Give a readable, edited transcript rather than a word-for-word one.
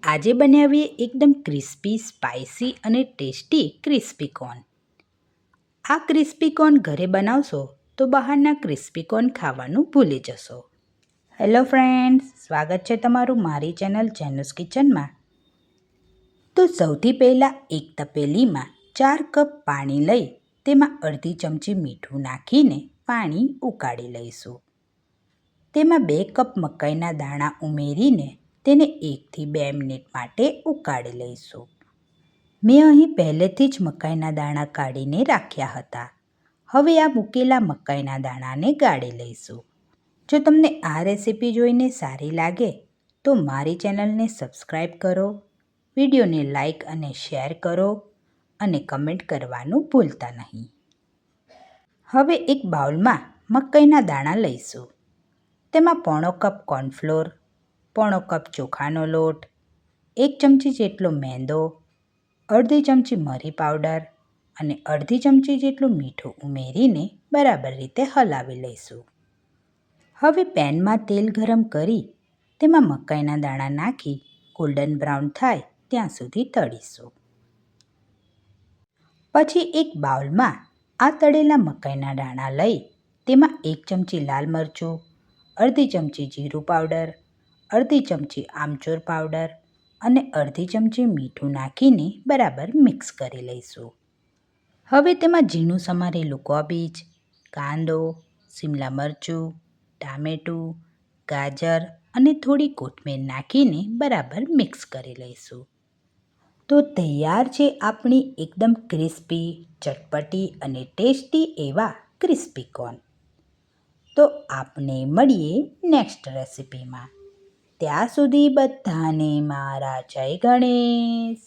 આજે બનાવીએ એકદમ ક્રિસ્પી, સ્પાઇસી અને ટેસ્ટી ક્રિસ્પી કોર્ન. આ ક્રિસ્પી કોર્ન ઘરે બનાવશો તો બહારના ક્રિસ્પી કોર્ન ખાવાનું ભૂલી જશો. હેલો ફ્રેન્ડ્સ, સ્વાગત છે તમારું મારી ચેનલ જેનુસ કિચનમાં. તો સૌથી પહેલાં એક તપેલીમાં 4 કપ પાણી લઈ તેમાં અડધી ચમચી મીઠું નાખીને પાણી ઉકાળી લઈશું. તેમાં 2 કપ મકાઈના દાણા ઉમેરીને તેને 1 થી 2 મિનિટ માટે ઉકાળી લઈશું. મેં અહીં પહેલેથી જ મકાઈના દાણા કાઢીને રાખ્યા હતા. હવે આ મૂકેલા મકાઈના દાણાને ગાળી લઈશું. જો તમને આ રેસીપી જોઈને સારી લાગે તો મારી ચેનલને સબસ્ક્રાઈબ કરો, વિડીયોને લાઈક અને શેર કરો અને કમેન્ટ કરવાનું ભૂલતા નહીં. હવે એક બાઉલમાં મકાઈના દાણા લઈશું. તેમાં 1/4 કપ કોર્નફ્લોર, 1/4 કપ ચોખાનો લોટ, 1 ચમચી જેટલો મેંદો, અડધી ચમચી મરી પાવડર અને અડધી ચમચી જેટલું મીઠું ઉમેરીને બરાબર રીતે હલાવી લઈશું. હવે પેનમાં તેલ ગરમ કરી તેમાં મકાઈના દાણા નાખી ગોલ્ડન બ્રાઉન થાય ત્યાં સુધી તળીશું. પછી એક બાઉલમાં આ તળેલા મકાઈના દાણા લઈ તેમાં 1 ચમચી લાલ મરચું, અડધી ચમચી જીરું પાવડર, અડધી ચમચી આમચૂર પાવડર અને અડધી ચમચી મીઠું નાખીને બરાબર મિક્સ કરી લઈશું. હવે તેમાં ઝીણું સમારેલું કોબીજ, કાંદો, શિમલા મરચું, ટામેટું, ગાજર અને થોડી કોથમીર નાખીને બરાબર મિક્સ કરી લઈશું. તો તૈયાર છે આપણી એકદમ ક્રિસ્પી, ચટપટી અને ટેસ્ટી એવા ક્રિસ્પી કોર્ન. તો આપણે મળીએ નેક્સ્ટ રેસીપીમાં. ત્યાં સુધી બધાને મારા જય ગણેશ.